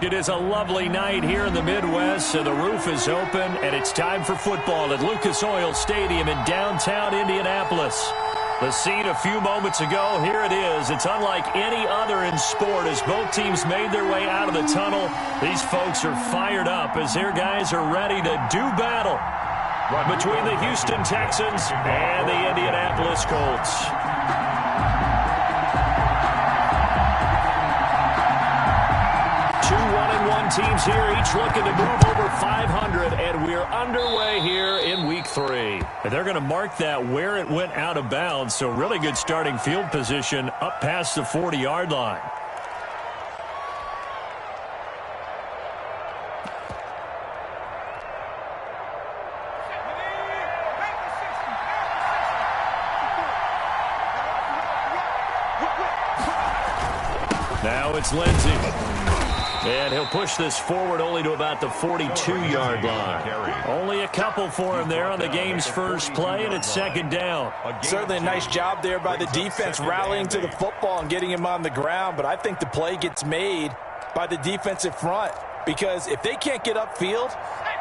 It is a lovely night here in the Midwest, so the roof is open, and it's time for football at Lucas Oil Stadium in downtown Indianapolis. The scene a few moments ago, here it is. It's unlike any other in sport as both teams made their way out of the tunnel. These folks are fired up as their guys are ready to do battle between the Houston Texans and the Indianapolis Colts. Two 1-1 teams here, each looking to move over 500, and we're underway here in Week 3. And they're going to mark that where it went out of bounds, so really good starting field position up past the 40-yard line. Now it's Lindsey. And he'll push this forward only to about the 42-yard line. Only a couple for him there on the game's first play, and it's second down. Certainly a nice job there by the defense rallying to the football and getting him on the ground, but I think the play gets made by the defensive front because if they can't get upfield,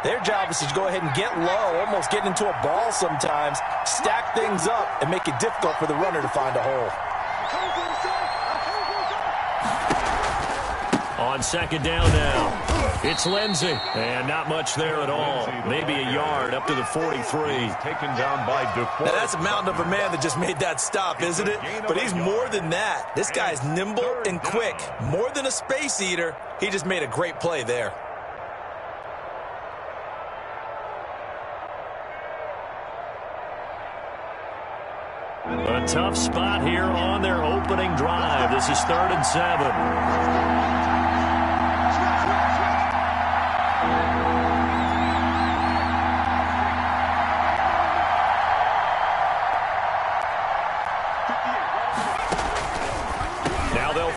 their job is to go ahead and get low, almost get into a ball sometimes, stack things up, and make it difficult for the runner to find a hole. On second down now, it's Lindsey, and not much there at all. Maybe a yard up to the 43. Taken down by DeFord. Now that's a mountain of a man that just made that stop, isn't it? But he's more than that. This guy's nimble and quick. More than a space eater, he just made a great play there. A tough spot here on their opening drive. This is 3rd and 7.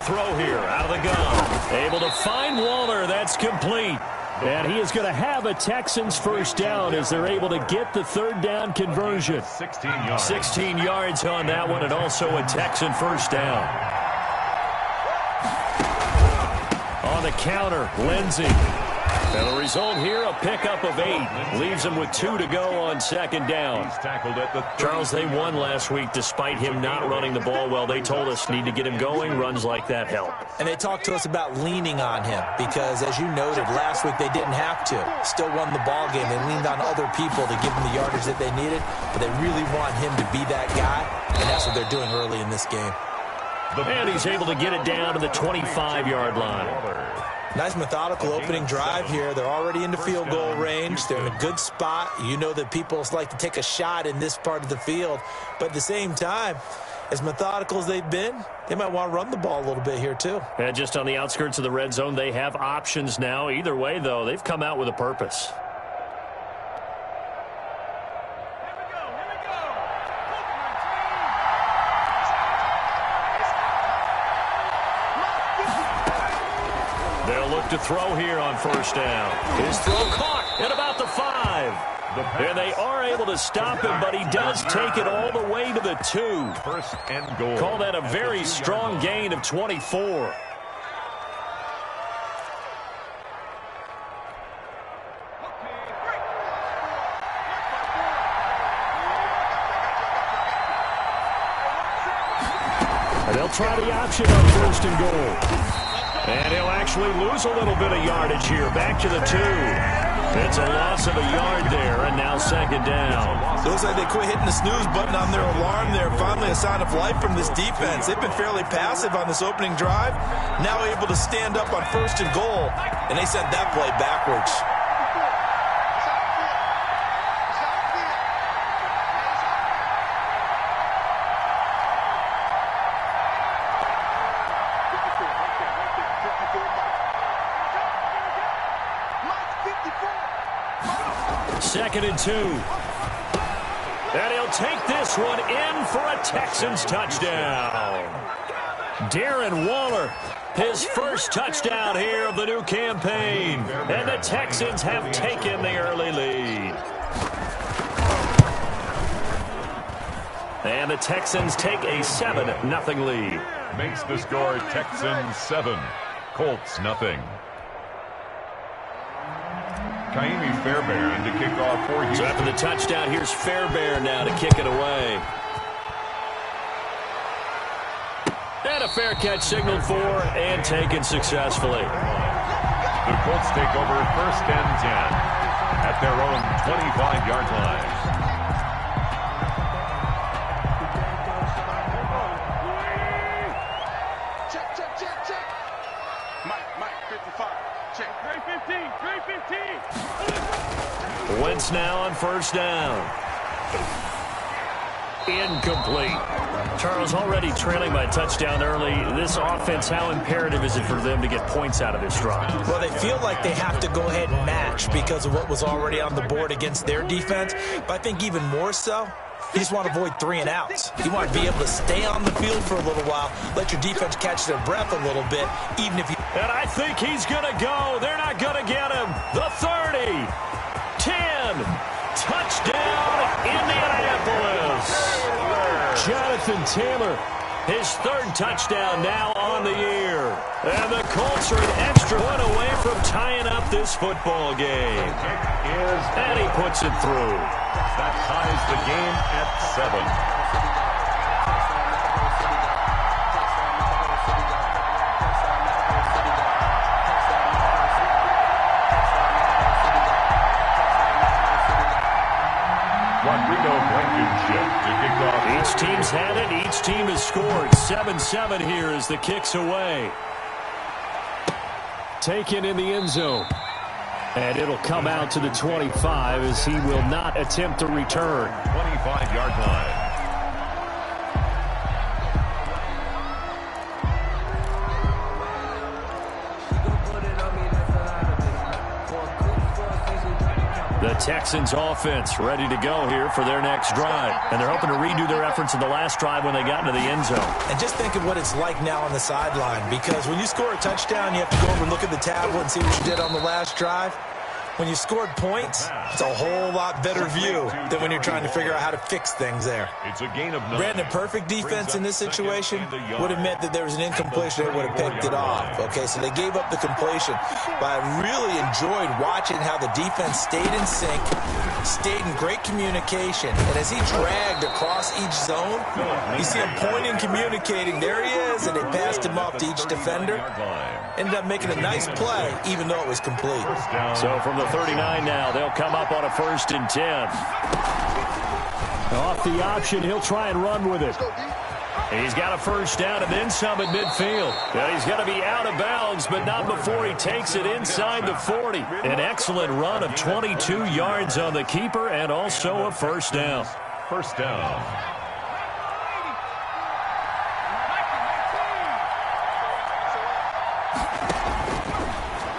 Throw here out of the gun. Able to find Waller. That's complete. And he is going to have a Texans first down as they're able to get the 3rd down conversion. 16 yards on that one, and also a Texan first down. On the counter, Lindsey. And the result here, a pickup of 8. Leaves him with 2 to go on second down. Charles, they won last week despite him not running the ball well. They told us need to get him going. Runs like that help. And they talked to us about leaning on him because, as you noted, last week they didn't have to. Still won the ball game. They leaned on other people to give them the yardage that they needed, but they really want him to be that guy, and that's what they're doing early in this game. And he's able to get it down to the 25-yard line. Nice methodical opening drive here. They're already into field goal range. They're in a good spot. You know that people like to take a shot in this part of the field. But at the same time, as methodical as they've been, they might want to run the ball a little bit here too. And just on the outskirts of the red zone, they have options now. Either way, though, they've come out with a purpose. To throw here on first down. His throw caught at about the 5. And they are able to stop him, but he does take it all the way to the 2. First and goal. Call that a very strong gain of 24. And they'll try the option on first and goal. And he'll actually lose a little bit of yardage here. Back to the 2. It's a loss of a yard there, and now second down. Looks like they quit hitting the snooze button on their alarm there. Finally a sign of life from this defense. They've been fairly passive on this opening drive. Now able to stand up on first and goal, and they sent that play backwards. Second and 2. And he'll take this one in for a Texans touchdown. Darren Waller, his first touchdown here of the new campaign. And the Texans have taken the early lead. And the Texans take a 7-0 lead. Makes the score Texans 7, Colts 0. Fairbairn to kick off for Houston. So after the touchdown, here's Fairbairn now to kick it away. And a fair catch signaled for and taken successfully. The Colts take over 1st and 10 at their own 25-yard line. Check. Mike, 55. Check. 315. Wentz now on 1st down. Incomplete. Charles, already trailing by a touchdown early. This offense, how imperative is it for them to get points out of this drive? Well, they feel like they have to go ahead and match because of what was already on the board against their defense. But I think even more so, you just want to avoid 3 and outs. You want to be able to stay on the field for a little while, let your defense catch their breath a little bit, even if you... And I think he's going to go. They're not going to get him. The 30, 10, touchdown, Indianapolis. Jonathan Taylor, his 3rd touchdown now on the year. And the Colts are an extra one away from tying up this football game. And he puts it through. That ties the game at 7. Each team's had it. Each team has scored. 7-7 here as the kick's away. Taken in the end zone. And it'll come out to the 25 as he will not attempt to return. 25-yard line. The Texans offense ready to go here for their next drive. And they're hoping to redo their efforts in the last drive when they got into the end zone. And just think of what it's like now on the sideline, because when you score a touchdown, you have to go over and look at the tablet and see what you did on the last drive. When you scored points, it's a whole lot better view than when you're trying to figure out how to fix things there. It's a gain of 9. Granted, perfect defense in this situation would have meant that there was an incompletion. They would have picked it off. Okay, so they gave up the completion. But I really enjoyed watching how the defense stayed in sync, stayed in great communication. And as he dragged across each zone, you see him pointing, communicating. There he is, and they passed him off to each defender. Ended up making a nice play, even though it was complete. So from the 39 now, they'll come up on a 1st and 10. Off the option, he'll try and run with it. He's got a 1st down and then some at midfield. Well, he's going to be out of bounds, but not before he takes it inside the 40. An excellent run of 22 yards on the keeper and also a 1st down. 1st down.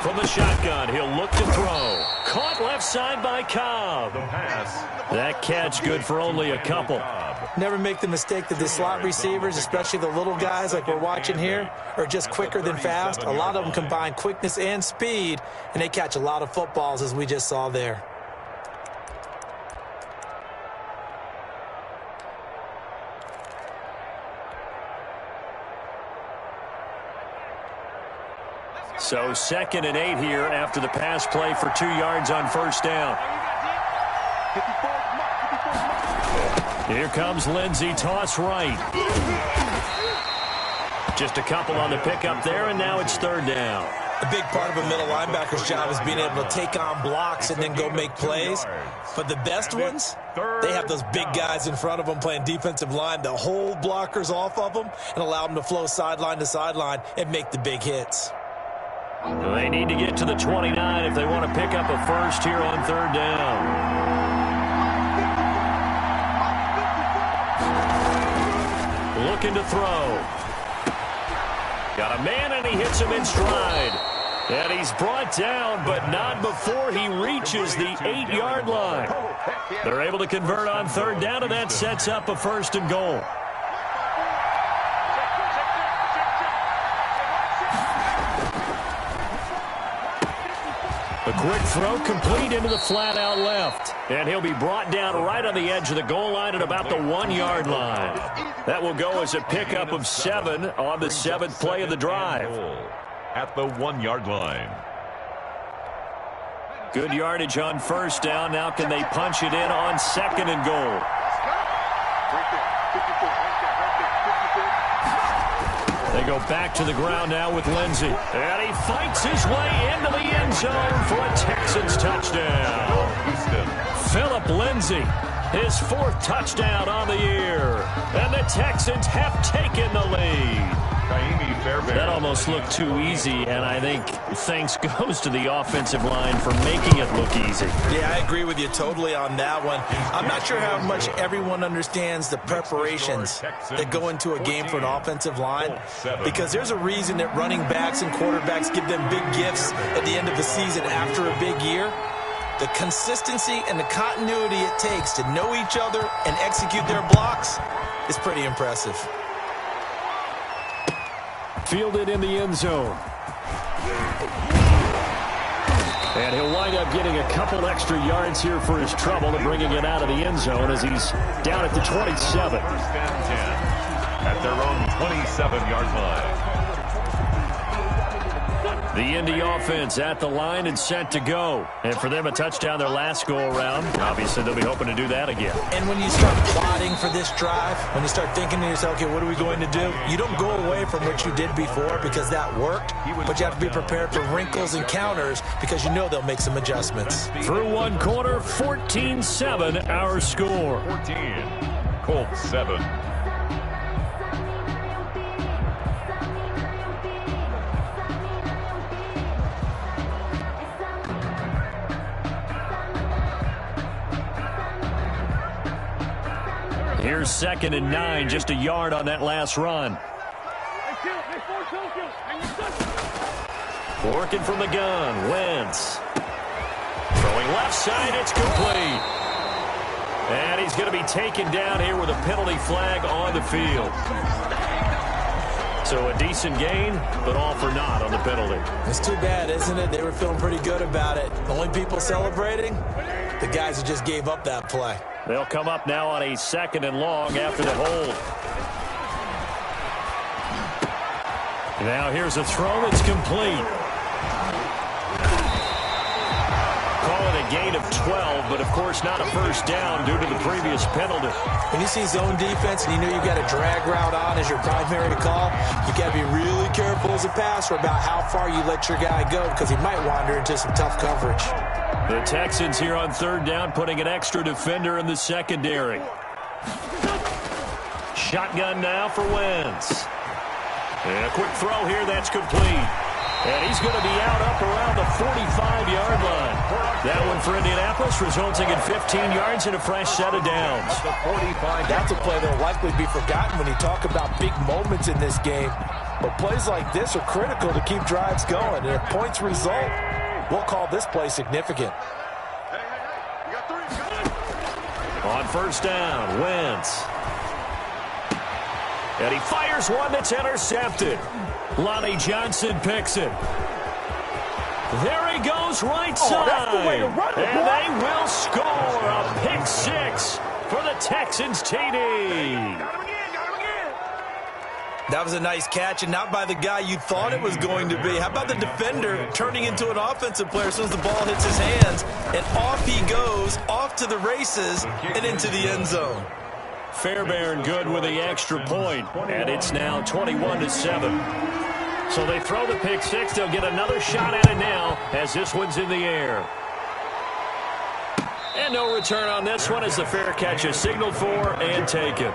From the shotgun, he'll look to throw. Caught left side by Cobb. The pass. That catch good for only a couple. Never make the mistake that the slot receivers, especially the little guys like we're watching here, are just quicker than fast. A lot of them combine quickness and speed, and they catch a lot of footballs, as we just saw there. So 2nd and 8 here after the pass play for 2 yards on 1st down. Here comes Lindsey, toss right. Just a couple on the pickup there, and now it's 3rd down. A big part of a middle linebacker's job is being able to take on blocks and then go make plays. But the best ones, they have those big guys in front of them playing defensive line to hold blockers off of them and allow them to flow sideline to sideline and make the big hits. They need to get to the 29 if they want to pick up a 1st here on 3rd down. Looking to throw. Got a man, and he hits him in stride. And he's brought down, but not before he reaches the 8-yard line. They're able to convert on 3rd down, and that sets up a 1st and goal. A quick throw complete into the flat out left. And he'll be brought down right on the edge of the goal line at about the 1-yard line. That will go as a pickup of 7 on the 7th play of the drive. At the 1-yard line. Good yardage on first down. Now can they punch it in on second and goal? They go back to the ground now with Lindsey. And he fights his way into the end zone for a Texans touchdown. Philip Lindsey, his 4th touchdown on the year. And the Texans have taken the lead. That almost looked too easy, and I think thanks goes to the offensive line for making it look easy. Yeah, I agree with you totally on that one. I'm not sure how much everyone understands the preparations that go into a game for an offensive line, because there's a reason that running backs and quarterbacks give them big gifts at the end of the season after a big year. The consistency and the continuity it takes to know each other and execute their blocks is pretty impressive. Fielded in the end zone. And he'll wind up getting a couple extra yards here for his trouble and bringing it out of the end zone as he's down at the 27. At their own 27-yard line. The Indy offense at the line and set to go. And for them, a touchdown their last go-around. Obviously, they'll be hoping to do that again. And when you start plotting for this drive, when you start thinking to yourself, okay, what are we going to do? You don't go away from what you did before because that worked, but you have to be prepared for wrinkles and counters because you know they'll make some adjustments. Through one quarter, 14-7 our score. 14, Colts 7. Here's 2nd and 9, just a yard on that last run. Working from the gun, Wentz. Throwing left side, it's complete. And he's going to be taken down here with a penalty flag on the field. So a decent gain, but all for naught on the penalty. It's too bad, isn't it? They were feeling pretty good about it. The only people celebrating, the guys who just gave up that play. They'll come up now on a 2nd and long after the hold. Now here's a throw that's complete. Call it a gain of 12, but of course not a first down due to the previous penalty. When you see zone defense and you know you've got a drag route on as your primary call, you got to be really careful as a passer about how far you let your guy go because he might wander into some tough coverage. The Texans here on 3rd down, putting an extra defender in the secondary. Shotgun now for Wentz. And a quick throw here, that's complete. And he's going to be out up around the 45-yard line. That one for Indianapolis, resulting in 15 yards and a fresh set of downs. That's a play that will likely be forgotten when you talk about big moments in this game. But plays like this are critical to keep drives going. And if points result, we'll call this play significant. On first down, Wentz. And he fires one that's intercepted. Lonnie Johnson picks it. There he goes right side. That's the way to run it, and they will score a pick 6 for the Texans TD. That was a nice catch, and not by the guy you thought it was going to be. How about the defender turning into an offensive player as soon as the ball hits his hands, and off he goes, off to the races, and into the end zone. Fairbairn good with the extra point, and it's now 21-7. So they throw the pick 6. They'll get another shot at it now as this one's in the air. And no return on this one as the fair catch is signaled for and taken.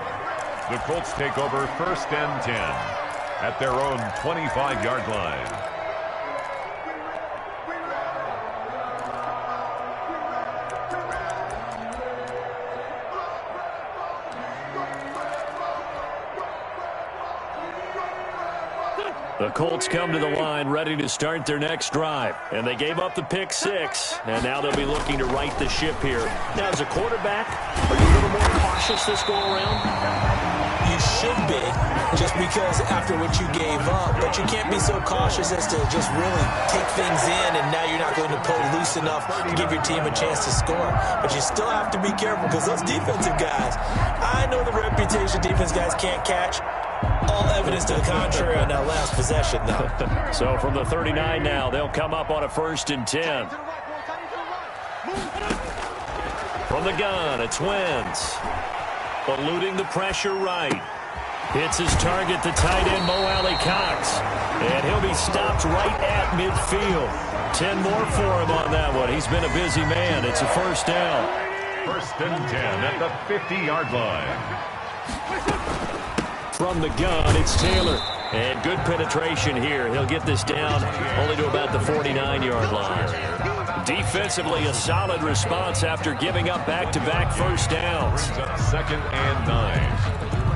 The Colts take over 1st and 10 at their own 25-yard line. The Colts come to the line ready to start their next drive. And they gave up the pick 6. And now they'll be looking to right the ship here. Now, as a quarterback, are you a little more cautious this go-around? You should be, just because after what you gave up. But you can't be so cautious as to just really take things in, and now you're not going to pull loose enough to give your team a chance to score. But you still have to be careful because those defensive guys, I know the reputation defense guys can't catch. All evidence to the contrary on that last possession, though. So from the 39 now, they'll come up on a 1st and 10. From the gun, it's Wentz. Eluding the pressure right. Hits his target, the tight end, Mo Alley Cox. And he'll be stopped right at midfield. 10 more for him on that one. He's been a busy man. It's a first down. First and 10 at the 50-yard line. From the gun, it's Taylor. And good penetration here. He'll get this down only to about the 49-yard line. Defensively, a solid response after giving up back-to-back first downs. Brings up second and 9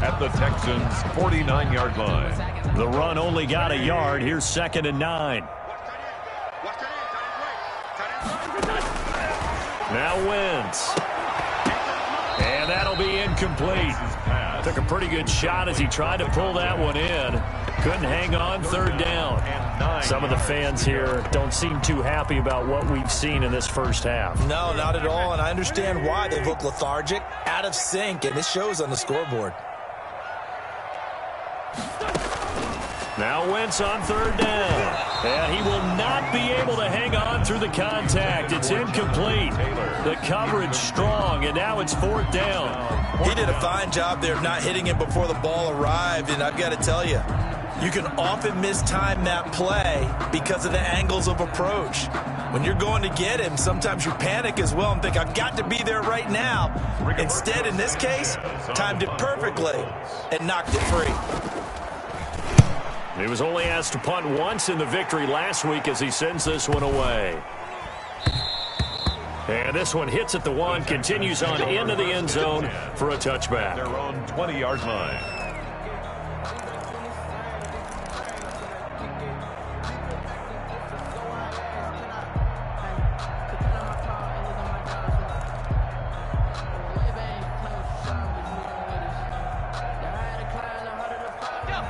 at the Texans' 49-yard line. The run only got a yard. Here's second and 9. Now Wentz. And that'll be incomplete. Took a pretty good shot as he tried to pull that one in. Couldn't hang on, third down. Some of the fans here don't seem too happy about what we've seen in this first half. No, not at all, and I understand why. They look lethargic, out of sync, and this shows on the scoreboard. Now Wentz on third down. And he will not be able to hang on through the contact. It's incomplete. The coverage strong, and now it's fourth down. He did a fine job there of not hitting him before the ball arrived, and I've got to tell you, you can often mistime that play because of the angles of approach. When you're going to get him, sometimes you panic as well and think, I've got to be there right now. Instead, in this case, timed it perfectly and knocked it free. He was only asked to punt once in the victory last week as he sends this one away. And this one hits at the 1, continues on into the end zone for a touchback. Their own 20-yard line.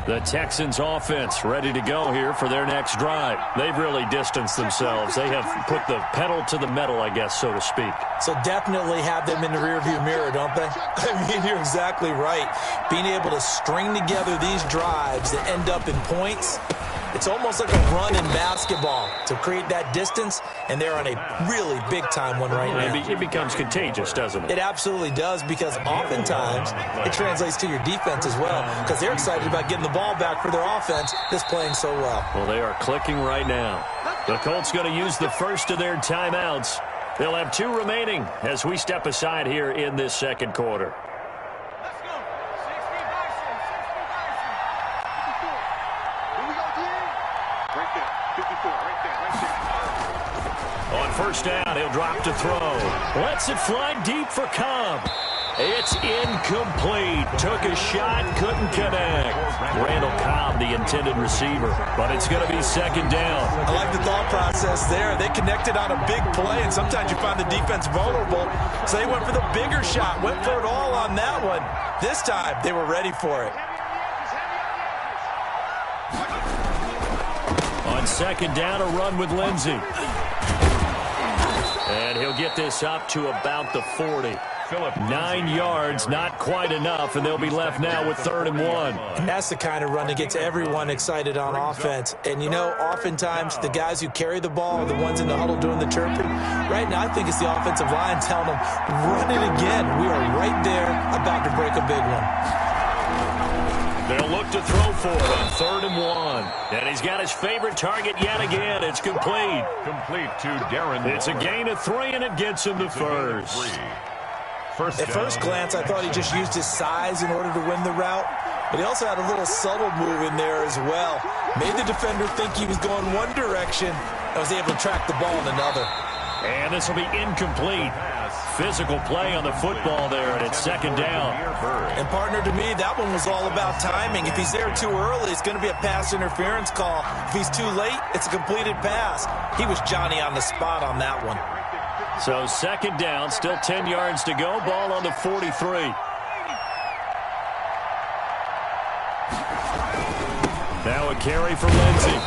The Texans offense ready to go here for their next drive. They've really distanced themselves. They have put the pedal to the metal, I guess, so to speak. So definitely have them in the rearview mirror, don't they? I mean, you're exactly right. Being able to string together these drives that end up in points, it's almost like a run in basketball to create that distance, and they're on a really big-time one right now. It becomes contagious, doesn't it? It absolutely does, because oftentimes it translates to your defense as well, because they're excited about getting the ball back for their offense that's playing so well. Well, they are clicking right now. The Colts going to use the first of their timeouts. They'll have 2 remaining as we step aside here in this second quarter. On first down, he'll drop to throw. Lets it fly deep for Cobb. It's incomplete. Took a shot, couldn't connect. Randall Cobb, the intended receiver, but it's going to be second down. I like the thought process there. They connected on a big play, and sometimes you find the defense vulnerable, so they went for the bigger shot, went for it all on that one. This time, they were ready for it. On second down, a run with Lindsey. And he'll get this up to about the 40. 9 yards, not quite enough, and they'll be left now with 3rd and 1. And that's the kind of run that gets everyone excited on offense. And, you know, oftentimes the guys who carry the ball are the ones in the huddle doing the chirping. Right now, I think it's the offensive line telling them, run it again. We are right there about to break a big one. They'll look to throw for it on 3rd and 1. And he's got his favorite target yet again. It's complete. Complete to Darren. It's a gain of 3, and it gets him to first. At first glance, I thought he just used his size in order to win the route. But he also had a little subtle move in there as well. Made the defender think he was going one direction and was able to track the ball in another. And this will be incomplete. Physical play on the football there, and it's second down. And, partner, to me, that one was all about timing. If he's there too early, it's going to be a pass interference call. If he's too late, it's a completed pass. He was Johnny on the spot on that one. So second down, still 10 yards to go. Ball on the 43. Now a carry for Lindsey.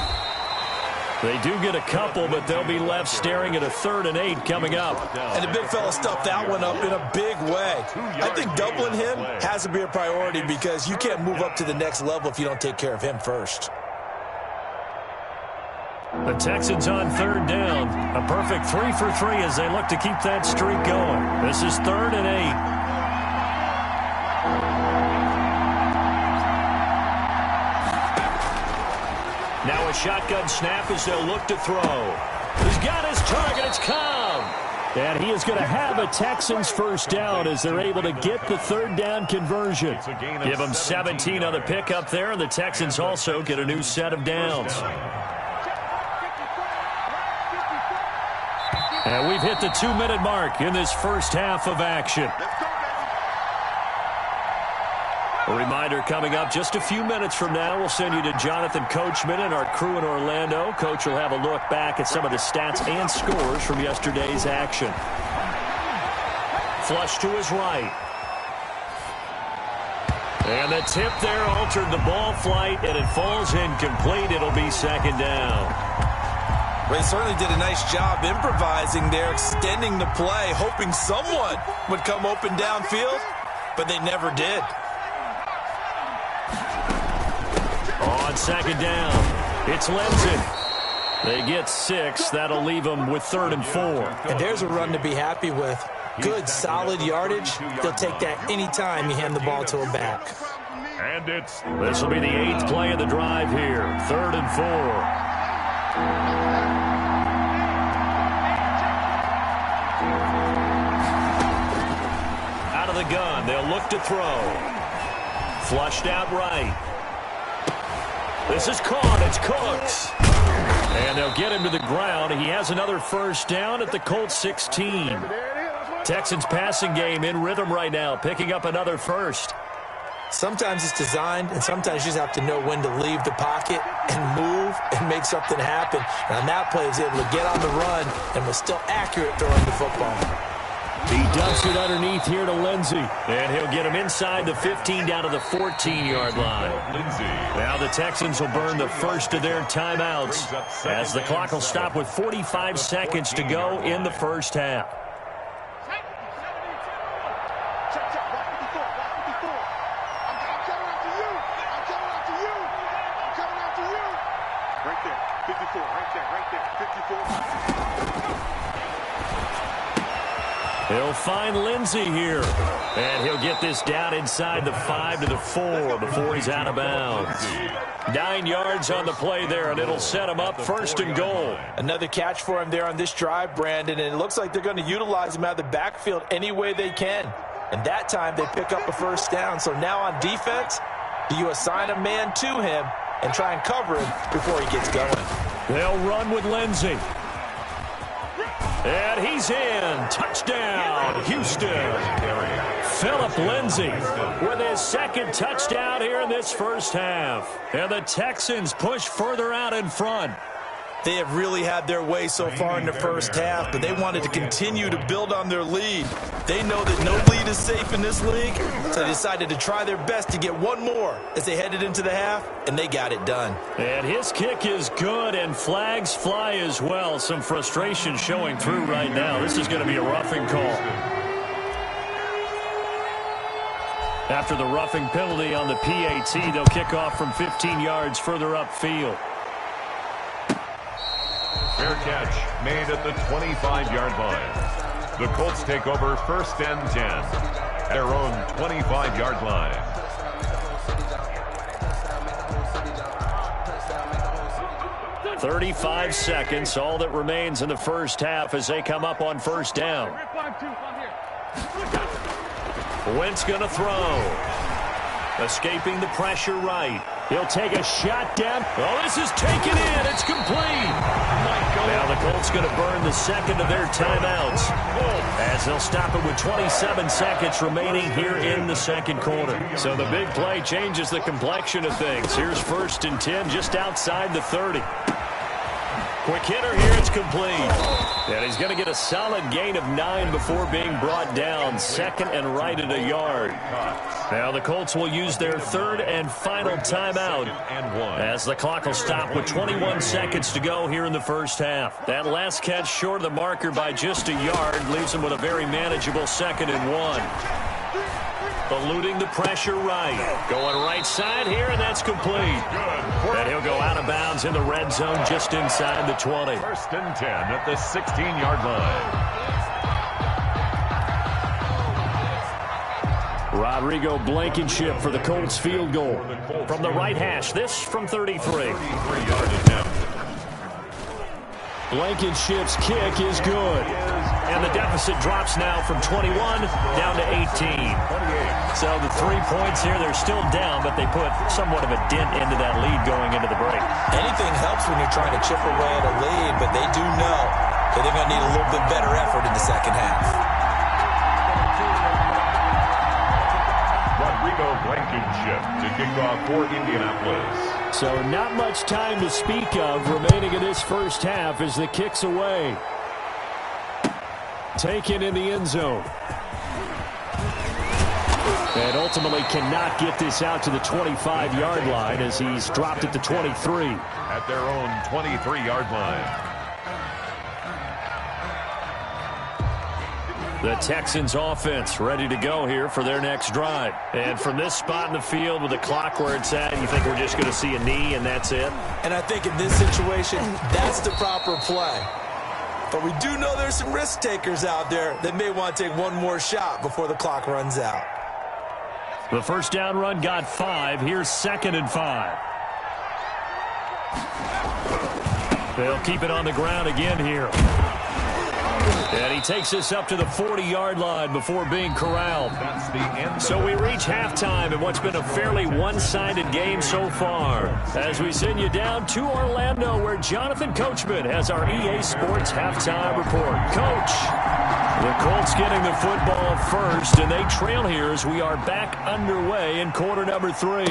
They do get a couple, but they'll be left staring at a 3rd and 8 coming up. And the big fella stuffed that one up in a big way. I think doubling him has to be a priority because you can't move up to the next level if you don't take care of him first. The Texans on third down. A perfect 3 for 3 as they look to keep that streak going. This is 3rd and 8. Now a shotgun snap as they'll look to throw. He's got his target. It's Cobb. And he is going to have a Texans first down as they're able to get the 3rd down conversion. Give them 17 on the pickup there, and the Texans also get a new set of downs. And we've hit the 2-minute mark in this first half of action. A reminder coming up just a few minutes from now, we'll send you to Jonathan Coachman and our crew in Orlando. Coach will have a look back at some of the stats and scores from yesterday's action. Flush to his right. And the tip there altered the ball flight, and it falls incomplete. It'll be 2nd down. Well, he certainly did a nice job improvising there, extending the play, hoping someone would come open downfield, but they never did. On 2nd down, it's Lindsey. They get 6. That'll leave them with 3rd and 4. And there's a run to be happy with. Good, solid yardage. They'll take that anytime you hand the ball to a back. And this will be the 8th play of the drive here. 3rd and 4. Out of the gun, they'll look to throw. Flushed out right. This is caught. It's Cooks. And they'll get him to the ground. He has another first down at the Colts 16. Texans passing game in rhythm right now, picking up another first. Sometimes it's designed, and sometimes you just have to know when to leave the pocket and move and make something happen. And on that play, he was able to get on the run and was still accurate throwing the football. He dumps it underneath here to Lindsey. And he'll get him inside the 15 down to the 14-yard line. Now the Texans will burn the first of their timeouts as the clock will stop with 45 seconds to go in the first half. Right there, 54, right there, 54. He'll find Lindsey here. And he'll get this down inside the 5 to the 4 before he's out of bounds. 9 yards on the play there, and it'll set him up 1st and goal. Another catch for him there on this drive, Brandon, and it looks like they're going to utilize him out of the backfield any way they can. And that time they pick up a first down. So now on defense, do you assign a man to him and try and cover him before he gets going? They'll run with Lindsey. And he's in. Touchdown, Houston. Phillip Lindsey with his 2nd touchdown here in this first half. And the Texans push further out in front. They have really had their way so far in the first half, but they wanted to continue to build on their lead. They know that no lead is safe in this league, so they decided to try their best to get one more as they headed into the half, and they got it done. And his kick is good, and flags fly as well. Some frustration showing through right now. This is going to be a roughing call. After the roughing penalty on the PAT, they'll kick off from 15 yards further upfield. fair catch made at the 25-yard line. The Colts take over 1st and 10 at their own 25-yard line. "35 seconds, all that remains in the first half as they come up on 1st down. Wentz going to throw. Escaping the pressure right. He'll take a shot down. Oh, this is taken in. It's complete. Now the Colts going to burn the 2nd of their timeouts as they'll stop it with 27 seconds remaining here in the 2nd quarter. So the big play changes the complexion of things. Here's 1st and 10 just outside the 30. Quick hitter here, it's complete. And he's going to get a solid gain of 9 before being brought down. 2nd and right at a yard. Now the Colts will use their 3rd and final timeout as the clock will stop with 21 seconds to go here in the first half. That last catch short of the marker by just a yard leaves them with a very manageable 2nd and 1. eluding the pressure right. Going right side here, and that's complete. And he'll go out of bounds in the red zone just inside the 20. First and 10 at the 16-yard line. Rodrigo Blankenship for the Colts field goal. From the right hash, this from 33. 33-yard attempt. Blankenship's kick is good. And the deficit drops now from 21 down to 18. So the 3 points here, they're still down, but they put somewhat of a dent into that lead going into the break. Anything helps when you're trying to chip away at a lead, but they do know that they're going to need a little bit better effort in the second half. Rodrigo Blankenship to kick off for Indianapolis. So not much time to speak of remaining in this first half as the kick's away. Taken in the end zone. And ultimately cannot get this out to the 25-yard line as he's dropped at the 23. At their own 23-yard line. The Texans offense ready to go here for their next drive. And from this spot in the field with the clock where it's at, you think we're just going to see a knee and that's it? And I think in this situation, that's the proper play. But we do know there's some risk takers out there that may want to take one more shot before the clock runs out. The first down run got 5. Here's 2nd and 5. They'll keep it on the ground again here. And he takes us up to the 40-yard line before being corralled. That's the end. So we reach halftime in what's been a fairly one-sided game so far. As we send you down to Orlando, where Jonathan Coachman has our EA Sports halftime report. Coach, the Colts getting the football first, and they trail here as we are back underway in quarter number 3.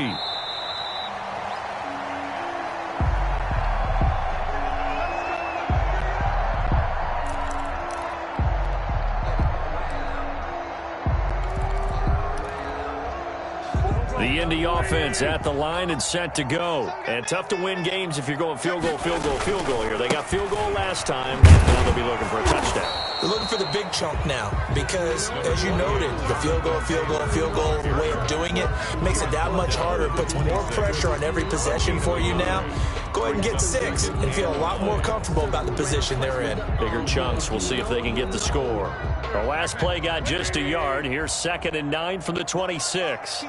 The Indy offense at the line and set to go. And tough to win games if you're going field goal, field goal, field goal here. They got field goal last time. Now they'll be looking for a touchdown. They're looking for the big chunk now because, as you noted, the field goal way of doing it makes it that much harder. It puts more pressure on every possession for you now. Go ahead and get 6 and feel a lot more comfortable about the position they're in. Bigger chunks. We'll see if they can get the score. The last play got just a yard. Here's 2nd and 9 from the 26.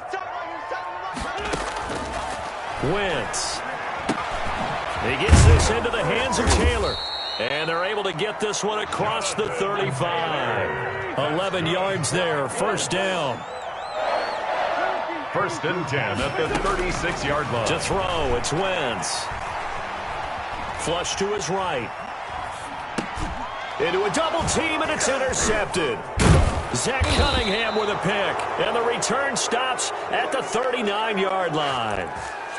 Wentz. He gets this into the hands of Taylor. And they're able to get this one across the 35. 11 yards there. First down. First and 10 at the 36-yard line. To throw, it's Wentz. Flush to his right. Into a double team, and it's intercepted. Zach Cunningham with a pick. And the return stops at the 39-yard line.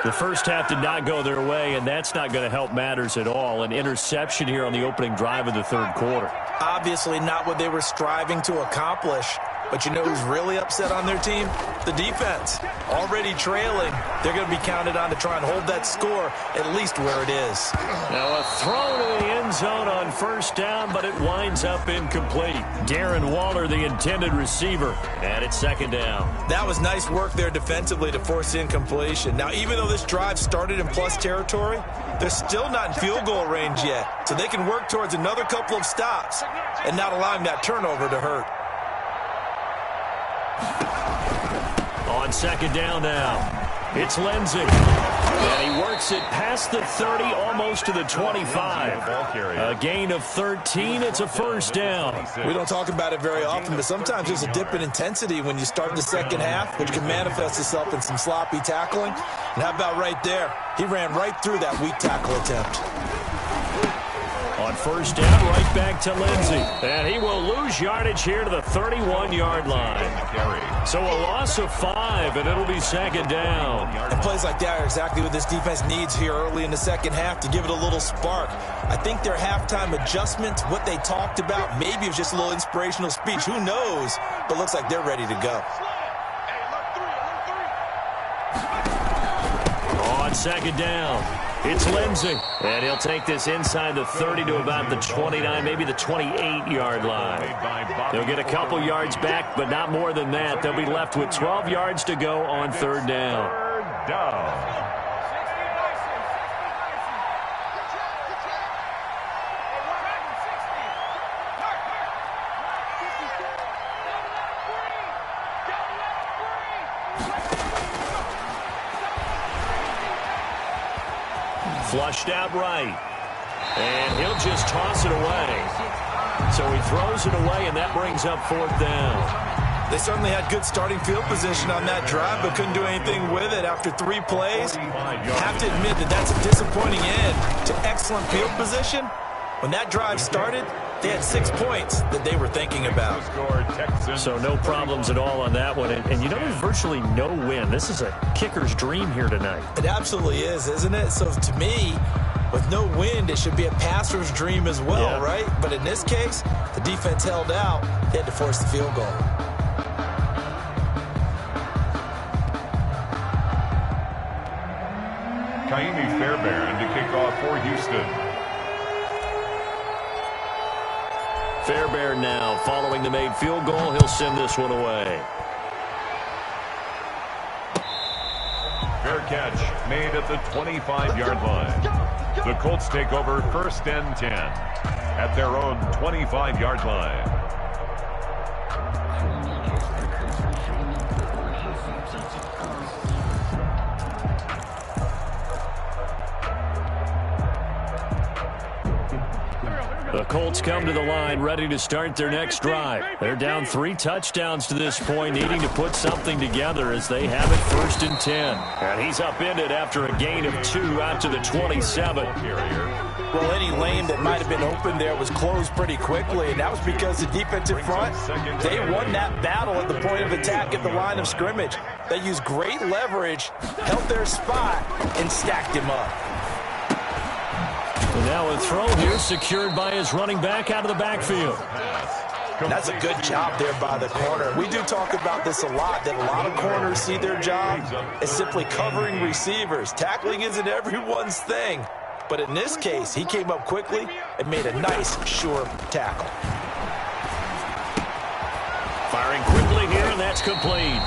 The first half did not go their way, and that's not going to help matters at all. An interception here on the opening drive of the third quarter. Obviously not what they were striving to accomplish. But you know who's really upset on their team? The defense. Already trailing. They're going to be counted on to try and hold that score at least where it is. Now a throw to the end zone on first down, but it winds up incomplete. Darren Waller, the intended receiver, and it's 2nd down. That was nice work there defensively to force incompletion. Now, even though this drive started in plus territory, they're still not in field goal range yet. So they can work towards another couple of stops and not allowing that turnover to hurt. On 2nd down now, it's Lindsey. And he works it past the 30, almost to the 25. A gain of 13, it's a first down. We don't talk about it very often, but sometimes there's a dip in intensity when you start the second half, which can manifest itself in some sloppy tackling. And how about right there? He ran right through that weak tackle attempt. On first down, right back to Lindsey. And he will lose yardage here to the 31-yard line. So a loss of 5, and it'll be 2nd down. And plays like that are exactly what this defense needs here early in the second half to give it a little spark. I think their halftime adjustments, what they talked about, maybe it was just a little inspirational speech. Who knows? But looks like they're ready to go. On 2nd down. It's Lindsey. And he'll take this inside the 30 to about the 29, maybe the 28-yard line. They'll get a couple yards back, but not more than that. They'll be left with 12 yards to go on third down. Third down. Flushed out right. And he'll just toss it away. So he throws it away, and that brings up fourth down. They certainly had good starting field position on that drive, but couldn't do anything with it after 3 plays. Have to admit that that's a disappointing end to excellent field position. When that drive started, they had 6 points that they were thinking about. So no problems at all on that one. And you know, there's virtually no win. This is a kicker's dream here tonight. It absolutely is, isn't it? So to me, with no wind, it should be a passer's dream as well, right? But in this case, the defense held out. They had to force the field goal. Kaimi Fairbairn to kick off for Houston. Fairbairn now following the made field goal. He'll send this one away. Fair catch made at the 25-yard line. The Colts take over 1st and 10 at their own 25-yard line. The Colts come to the line ready to start their next drive. They're down 3 touchdowns to this point, needing to put something together as they have it 1st and 10. And he's upended after a gain of 2 out to the 27. Well, any lane that might have been open there was closed pretty quickly, and that was because the defensive front, they won that battle at the point of attack at the line of scrimmage. They used great leverage, held their spot, and stacked him up. And now a throw here secured by his running back out of the backfield. And that's a good job there by the corner. We do talk about this a lot, that a lot of corners see their job as simply covering receivers. Tackling isn't everyone's thing. But in this case, he came up quickly and made a nice, sure tackle. Firing quickly here, and that's complete.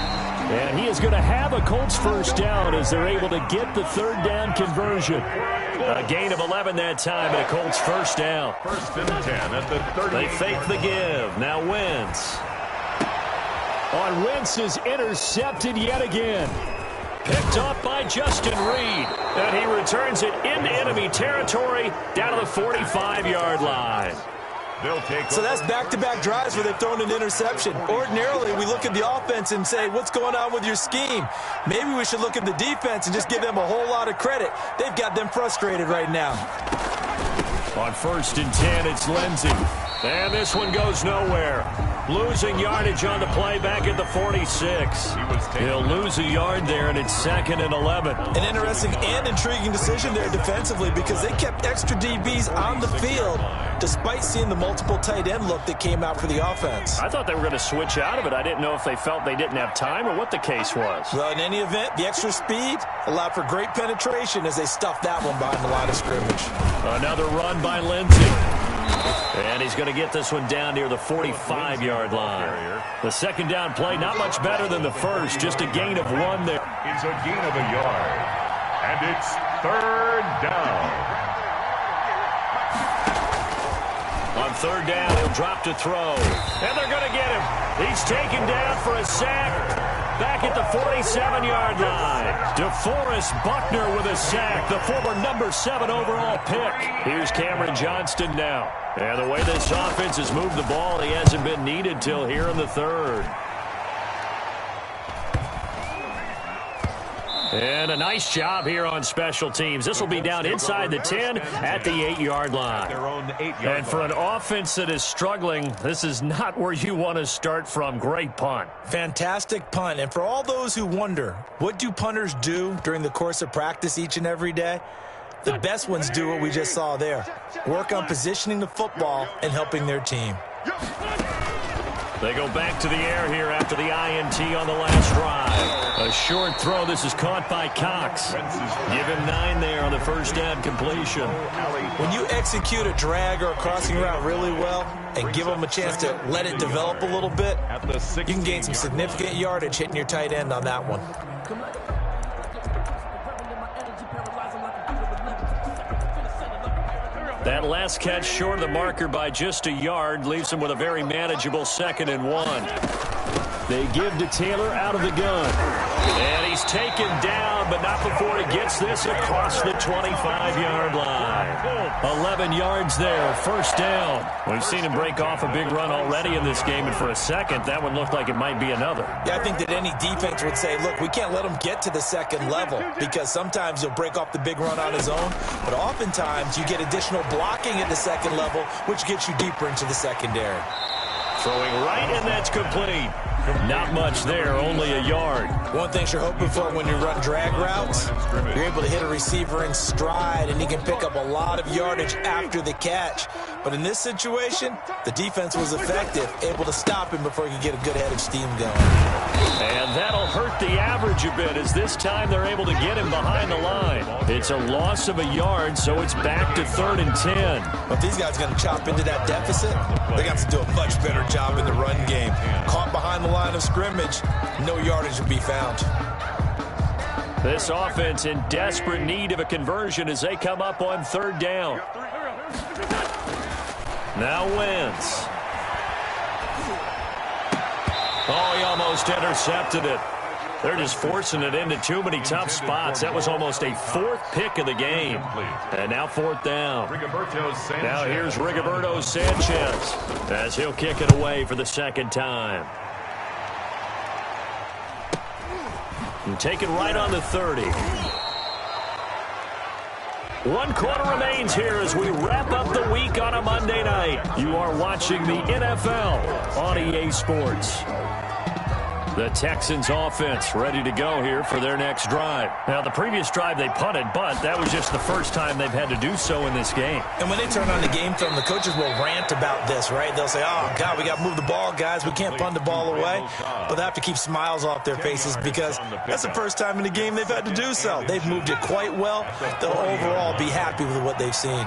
And he is going to have a Colts first down as they're able to get the 3rd down conversion. A gain of 11 that time, and a Colts first down. 1st and 10 at the 30. They fake the give. Now Wentz. Wentz is intercepted yet again. Picked off by Justin Reed. And he returns it into enemy territory down to the 45-yard line. So that's back-to-back drives where they've thrown an interception. Ordinarily, we look at the offense and say, what's going on with your scheme? Maybe we should look at the defense and just give them a whole lot of credit. They've got them frustrated right now. On 1st and 10, it's Lindsey. And this one goes nowhere. Losing yardage on the play back at the 46. He'll lose a yard there, and it's 2nd and 11. An interesting and intriguing decision there defensively because they kept extra DBs on the field despite seeing the multiple tight end look that came out for the offense. I thought they were going to switch out of it. I didn't know if they felt they didn't have time or what the case was. Well, in any event, the extra speed allowed for great penetration as they stuffed that one behind the line of scrimmage. Another run by Lindsey. And he's going to get this one down near the 45-yard line. The 2nd down play, not much better than the first, just a gain of 1 there. It's a gain of a yard. And it's 3rd down. On 3rd down, he'll drop to throw. And they're going to get him. He's taken down for a sack. Back at the 47-yard line. DeForest Buckner with a sack, the former number 7 overall pick. Here's Cameron Johnston now. And the way this offense has moved the ball, he hasn't been needed till here in the 3rd. And a nice job here on special teams. This will be down inside the 10 at the 8-yard line. And for an offense that is struggling, this is not where you want to start from. Great punt. Fantastic punt. And for all those who wonder, what do punters do during the course of practice each and every day? The best ones do what we just saw there. Work on positioning the football and helping their team. They go back to the air here after the INT on the last drive. A short throw. This is caught by Cox. Give him 9 there on the first down completion. When you execute a drag or a crossing route really well and give them a chance to let it develop a little bit, you can gain some significant yardage hitting your tight end on that one. That last catch short of the marker by just a yard leaves him with a very manageable 2nd and 1. They give to Taylor out of the gun. And he's taken down, but not before he gets this across the 25-yard line. 11 yards there, first down. We've seen him break off a big run already in this game, and for a second, that one looked like it might be another. Yeah, I think that any defense would say, look, we can't let him get to the second level because sometimes he'll break off the big run on his own, but oftentimes you get additional blocking at the second level, which gets you deeper into the secondary. Throwing right, and that's complete. Not much there, only a yard. One thing you're hoping for when you run drag routes, you're able to hit a receiver in stride, and he can pick up a lot of yardage after the catch. But in this situation, the defense was effective, able to stop him before he could get a good head of steam going. And that'll hurt the average a bit, as this time they're able to get him behind the line. It's a loss of a yard, so it's back to 3rd and 10. But these guys are going to chop into that deficit. They got to do a much better job in the run game. Caught behind the line of scrimmage, no yardage will be found. This offense in desperate need of a conversion as they come up on 3rd down. Now Wentz. Oh, he almost intercepted it. They're just forcing it into too many tough spots. That was almost a 4th pick of the game. And now 4th down. Now here's Rigoberto Sanchez as he'll kick it away for the 2nd time. And take it right on the 30. 1 quarter remains here as we wrap up the week on a Monday night. You are watching the NFL on EA Sports. The Texans offense ready to go here for their next drive. Now, the previous drive they punted, but that was just the first time they've had to do so in this game. And when they turn on the game film, the coaches will rant about this, right? They'll say, oh, God, we got to move the ball, guys. We can't punt the ball away. But they have to keep smiles off their faces because that's the first time in the game they've had to do so. They've moved it quite well. They'll overall be happy with what they've seen.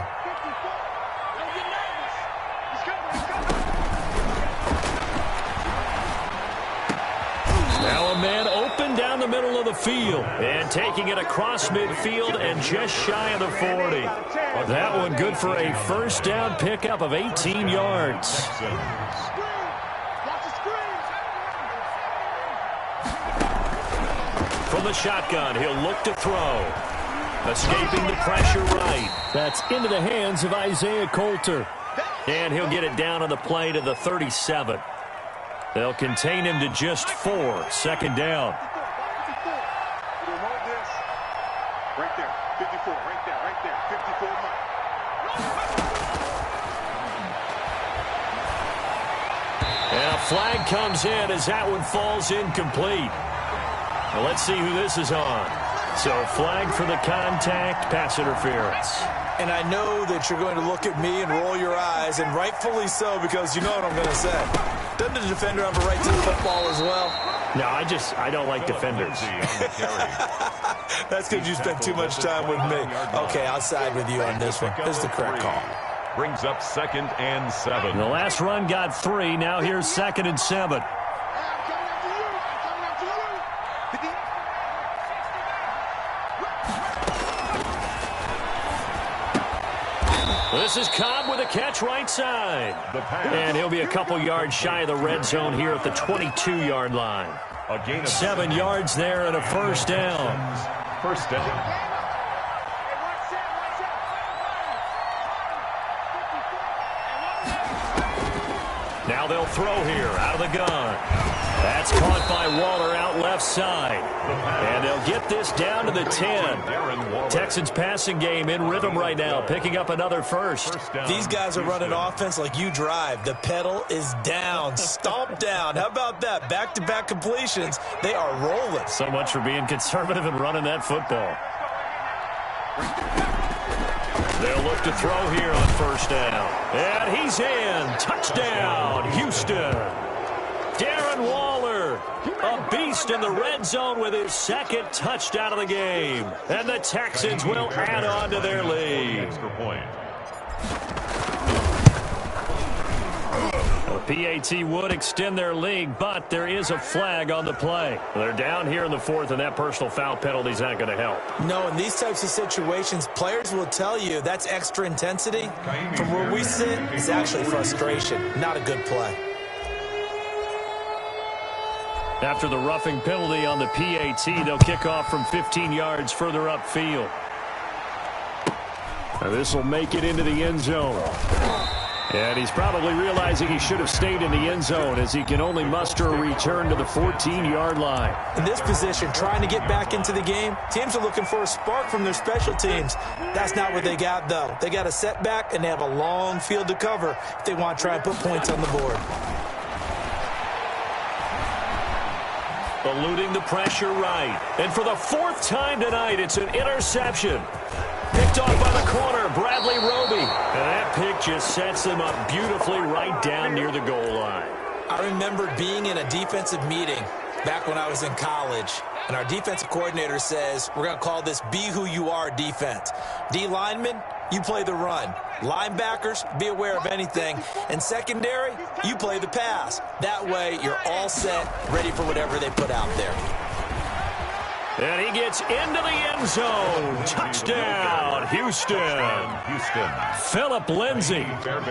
Now a man open down the middle of the field and taking it across midfield and just shy of the 40. That one good for a first down pickup of 18 yards. From the shotgun, he'll look to throw. Escaping the pressure right. That's into the hands of Isaiah Coulter. And he'll get it down on the play to the 37. They'll contain him to just 4. 2nd down. Right there, 54, right there, 54. And a flag comes in as that one falls incomplete. Well, let's see who this is on. So flag for the contact, pass interference. And I know that you're going to look at me and roll your eyes, and rightfully so, because you know what I'm going to say. Doesn't the defender have a right to the football as well? No, I don't like defenders. That's because you spent too much time with me. Okay, I'll side with you on this one. This is the correct call. Brings up 2nd and 7. The last run got 3. Now here's 2nd and 7. This is Cobb with a catch right side. And he'll be a couple yards shy of the red zone here at the 22-yard line. 7 yards there and a first down. First down. Now they'll throw here out of the gun. That's caught by Waller out left side. And they'll get this down to the 10. Texans passing game in rhythm right now, picking up another first. These guys are running offense like you drive. The pedal is down, stomped down. How about that? Back-to-back completions. They are rolling. So much for being conservative and running that football. They'll look to throw here on first down. And he's in. Touchdown, Houston. Darren Waller, a beast in the red zone with his second touchdown of the game. And the Texans will add on to their lead. Extra point. The PAT would extend their lead, but there is a flag on the play. They're down here in the fourth, and that personal foul penalty is not going to help. No, in these types of situations, players will tell you that's extra intensity. From where we sit, it's actually frustration, not a good play. After the roughing penalty on the PAT, they'll kick off from 15 yards further upfield. Now this will make it into the end zone. And he's probably realizing he should have stayed in the end zone as he can only muster a return to the 14-yard line. In this position, trying to get back into the game, teams are looking for a spark from their special teams. That's not what they got, though. They got a setback, and they have a long field to cover if they want to try and put points on the board. Eluding the pressure right. And for the fourth time tonight, it's an interception. Picked off by the corner, Bradley Roby. And that pick just sets them up beautifully right down near the goal line. I remember being in a defensive meeting back when I was in college, and our defensive coordinator says, we're going to call this Be Who You Are defense. D linemen, you play the run. Linebackers, be aware of anything. And secondary, you play the pass. That way, you're all set, ready for whatever they put out there. And he gets into the end zone. Touchdown, Houston. Philip Lindsay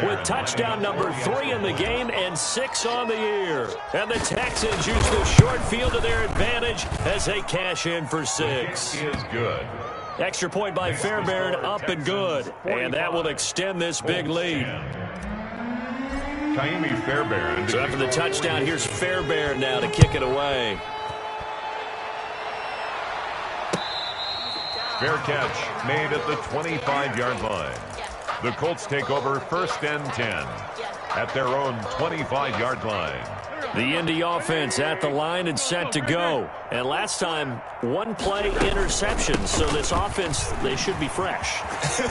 with touchdown number 3 in the game and 6 on the year. And the Texans use the short field to their advantage as they cash in for 6. Is good. Extra point by Fairbairn, up and good. And that will extend this big lead. Fairbairn. So after the touchdown, here's Fairbairn now to kick it away. Fair catch made at the 25-yard line. The Colts take over 1st and 10 at their own 25-yard line. The Indy offense at the line and set to go. And last time, one play interception. So this offense, they should be fresh.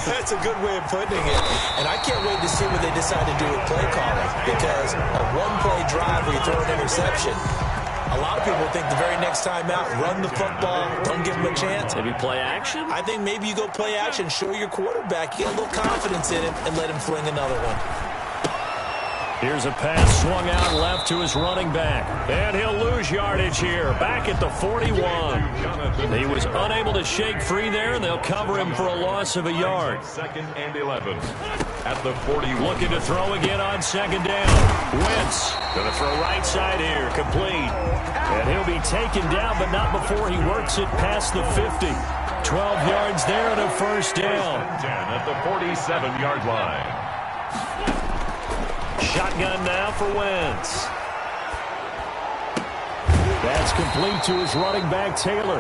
That's a good way of putting it. And I can't wait to see what they decide to do with play calling. Because a one-play drive where you throw an interception, a lot of people think the very next time out, run the football, don't give them a chance. Maybe play action? I think maybe you go play action, show your quarterback, you get a little confidence in him, and let him fling another one. Here's a pass swung out left to his running back. And he'll lose yardage here, back at the 41. He was unable to shake free there, and they'll cover him for a loss of a yard. 2nd and 11 at the 41. Looking to throw again on 2nd down. Wentz going to throw right side here, complete. And he'll be taken down, but not before he works it past the 50. 12 yards there and a 1st down. 10 at the 47-yard line. Shotgun now for Wentz. That's complete to his running back, Taylor.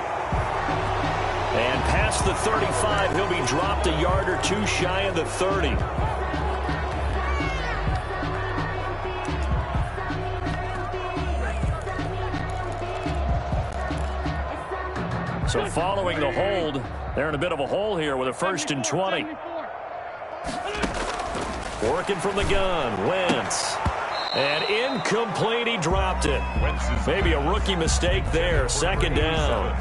And past the 35, he'll be dropped a yard or two shy of the 30. So following the hold, they're in a bit of a hole here with a 1st and 20. Working from the gun, Wentz. And incomplete, he dropped it. Maybe a rookie mistake there, 2nd down.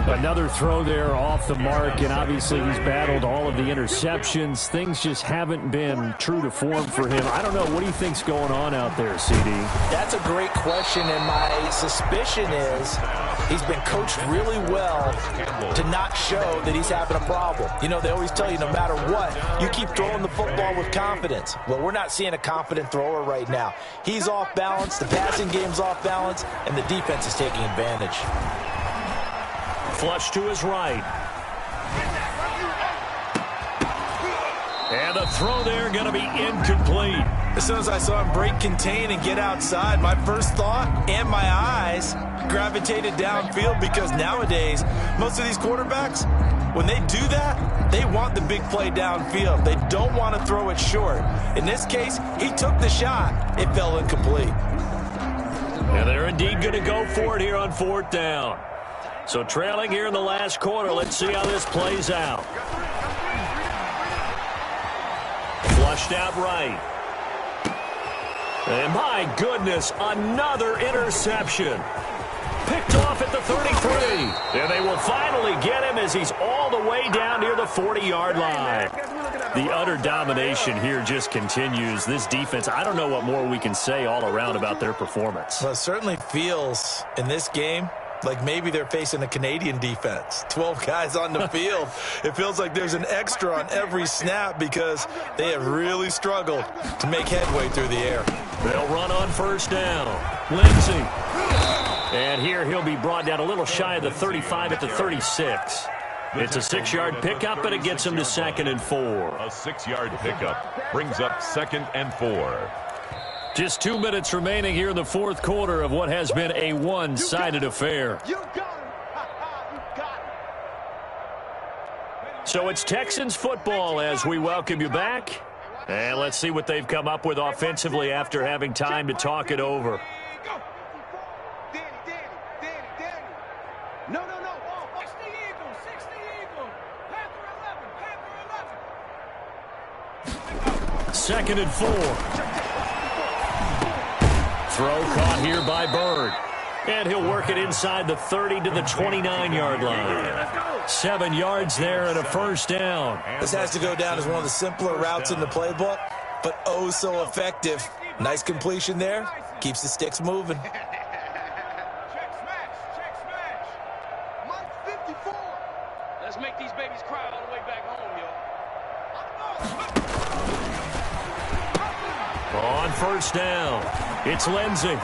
Another throw there off the mark, and obviously he's battled all of the interceptions. Things just haven't been true to form for him. I don't know. What do you think's going on out there, CD? That's a great question, and my suspicion is he's been coached really well to not show that he's having a problem. You know, they always tell you no matter what, you keep throwing the football with confidence. Well, we're not seeing a confident thrower right now. He's off balance, the passing game's off balance, and the defense is taking advantage. Flush to his right. And the throw there going to be incomplete. As soon as I saw him break contain and get outside, my first thought and my eyes gravitated downfield, because nowadays, most of these quarterbacks, when they do that, they want the big play downfield. They don't want to throw it short. In this case, he took the shot. It fell incomplete. And they're indeed going to go for it here on 4th down. So trailing here in the last quarter, let's see how this plays out. Flushed out right. And my goodness, another interception. Picked off at the 33. And they will finally get him as he's all the way down near the 40-yard line. The utter domination here just continues. This defense, I don't know what more we can say all around about their performance. Well, it certainly feels in this game like maybe they're facing a Canadian defense. 12 guys on the field. It feels like there's an extra on every snap because they have really struggled to make headway through the air. They'll run on first down. Lindsey. And here he'll be brought down a little shy of the 35 at the 36. It's a 6-yard pickup, and it gets him to 2nd and 4. A 6-yard pickup brings up 2nd and 4. Just 2 minutes remaining here in the fourth quarter of what has been a one-sided affair. So it's Texans football as we welcome you back. And let's see what they've come up with offensively after having time to talk it over. No. 60 Eagles. Panther 11. 2nd and 4. Throw caught here by Bird. And he'll work it inside the 30 to the 29-yard line. 7 yards there and a first down. This has to go down as one of the simpler routes in the playbook, but oh so effective. Nice completion there. Keeps the sticks moving. Let's make these babies cry all the way back home, yo. On first down, it's Lindsey.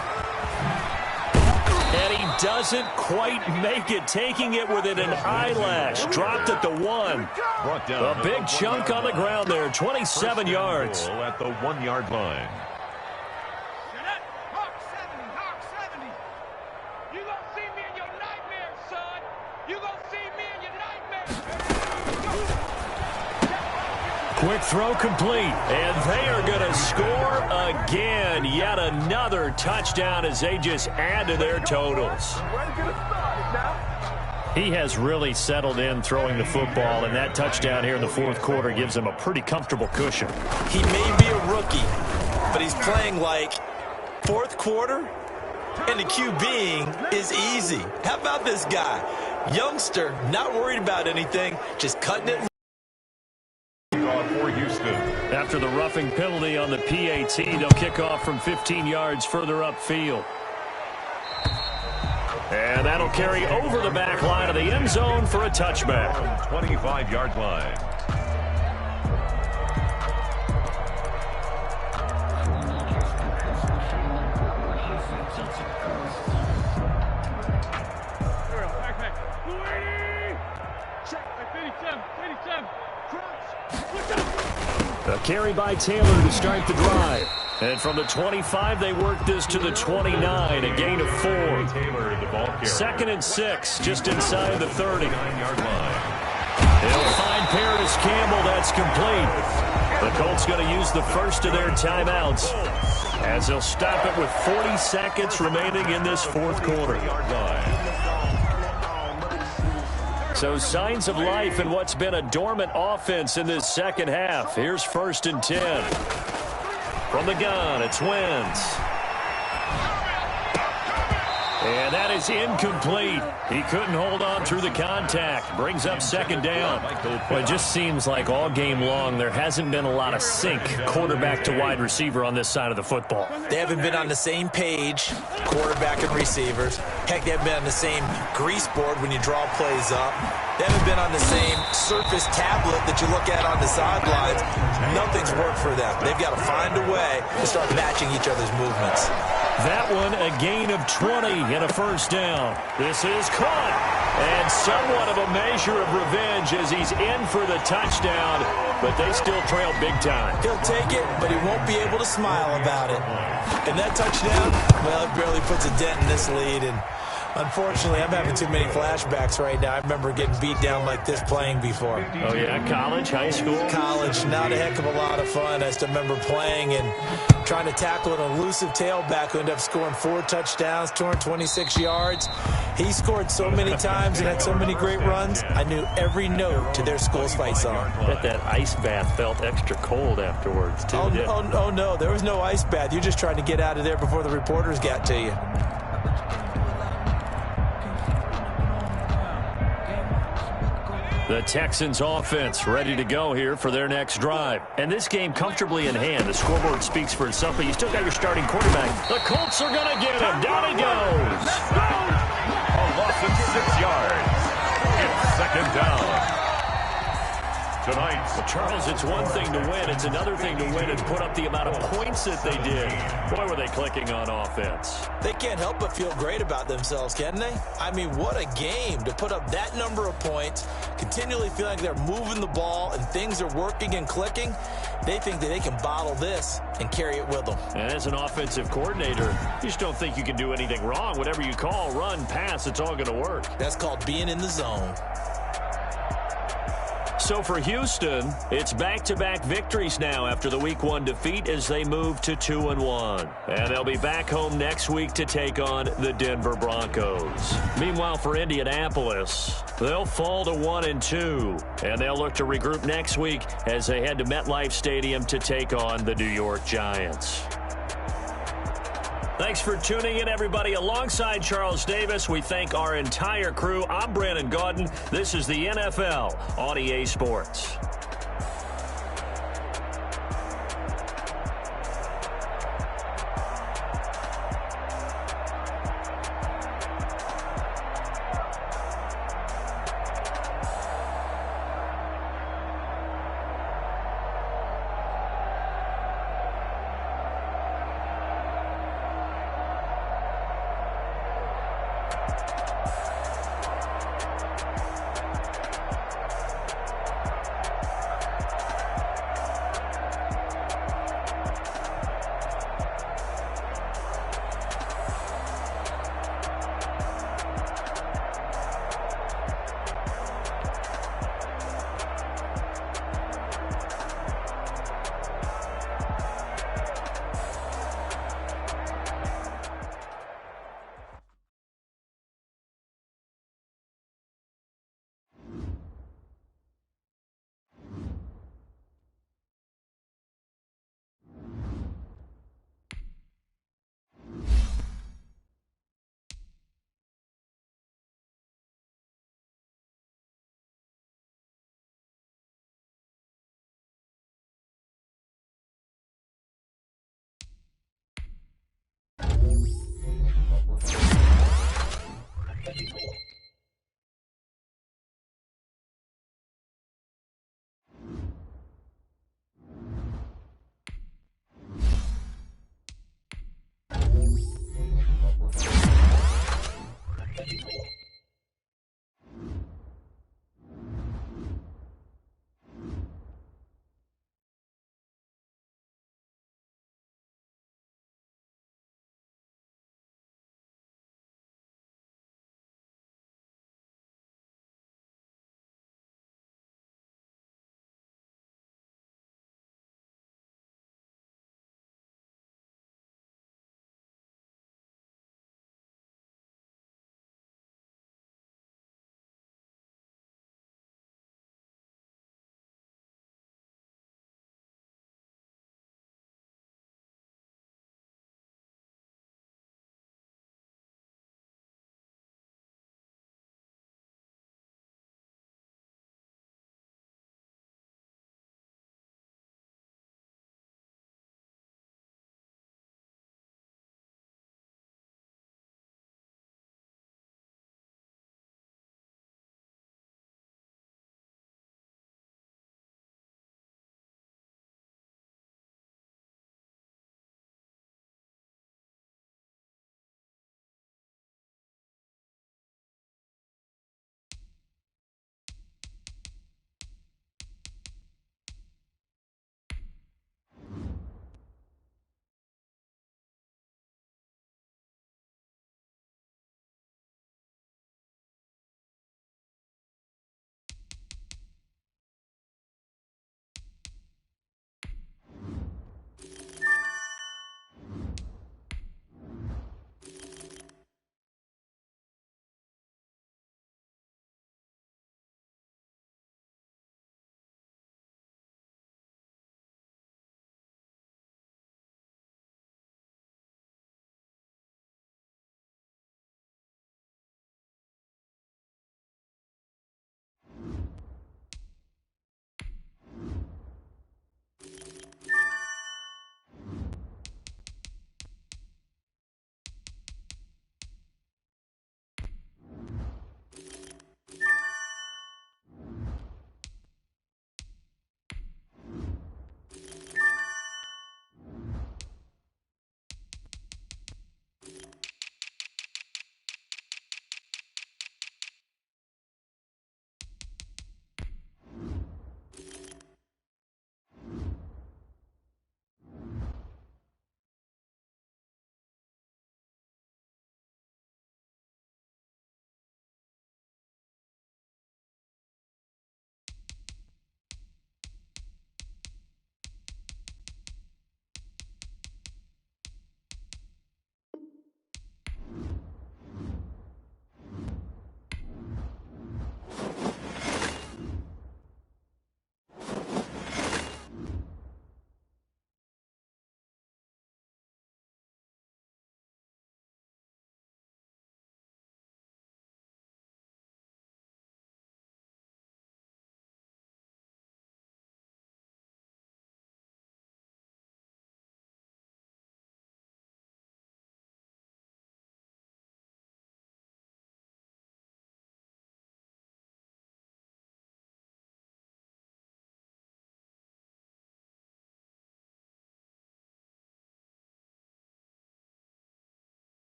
And he doesn't quite make it, taking it within an eyelash. Dropped at the 1. A big chunk on the ground there, 27 yards. At the 1-yard line. Hawk 70. You gonna see me in your nightmares, son. You gonna see me in your nightmares. Quick throw complete, and they are going to score again. Yet another touchdown as they just add to their totals. He has really settled in throwing the football, and that touchdown here in the fourth quarter gives him a pretty comfortable cushion. He may be a rookie, but he's playing like fourth quarter, and the QBing is easy. How about this guy? Youngster, not worried about anything, just cutting it. For Houston. After the roughing penalty on the PAT, they'll kick off from 15 yards further upfield. And that'll carry over the back line of the end zone for a touchback. 25-yard line. A carry by Taylor to start the drive. And from the 25, they work this to the 29, a gain of 4. 2nd and 6, just inside the 30. 9-yard line. They'll find Paradis Campbell. That's complete. The Colts going to use the first of their timeouts as they'll stop it with 40 seconds remaining in this fourth quarter. So signs of life in what's been a dormant offense in this second half. Here's 1st and 10. From the gun, it's Wentz. And that is incomplete. He couldn't hold on through the contact. Brings up 2nd down. Well, it just seems like all game long there hasn't been a lot of sync quarterback to wide receiver on this side of the football. They haven't been on the same page, quarterback and receivers. Heck, they haven't been on the same grease board when you draw plays up. They haven't been on the same surface tablet that you look at on the sidelines. Nothing's worked for them. They've got to find a way to start matching each other's movements. That one a gain of 20 and a first down. This is caught. And somewhat of a measure of revenge as he's in for the touchdown, but they still trail big time. He'll take it, but he won't be able to smile about it. And that touchdown, well, it barely puts a dent in this lead, and Unfortunately, I'm having too many flashbacks right now. I remember getting beat down like this playing before. Oh, yeah? College, high school? College, not a heck of a lot of fun. I just remember playing and trying to tackle an elusive tailback who ended up scoring 4 touchdowns, 226 yards. He scored so many times and had so many great runs, I knew every note to their school's fight song. I bet that ice bath felt extra cold afterwards, too. Oh, no, there was no ice bath. You're just trying to get out of there before the reporters got to you. The Texans offense ready to go here for their next drive. And this game comfortably in hand. The scoreboard speaks for itself, but you still got your starting quarterback. The Colts are going to get him. Down he goes. A loss of 6 yards. It's second down. Tonight, Well, Charles, it's one thing to win. It's another thing to win and put up the amount of points that they did. Boy, were they clicking on offense. They can't help but feel great about themselves, can they? I mean, what a game to put up that number of points, continually feel like they're moving the ball and things are working and clicking. They think that they can bottle this and carry it with them. And as an offensive coordinator, you just don't think you can do anything wrong. Whatever you call, run, pass, it's all going to work. That's called being in the zone. So for Houston, it's back-to-back victories now after the Week 1 defeat as they move to 2-1. And they'll be back home next week to take on the Denver Broncos. Meanwhile, for Indianapolis, they'll fall to 1-2. And they'll look to regroup next week as they head to MetLife Stadium to take on the New York Giants. Thanks for tuning in, everybody. Alongside Charles Davis, we thank our entire crew. I'm Brandon Gaudin. This is the NFL on EA Sports.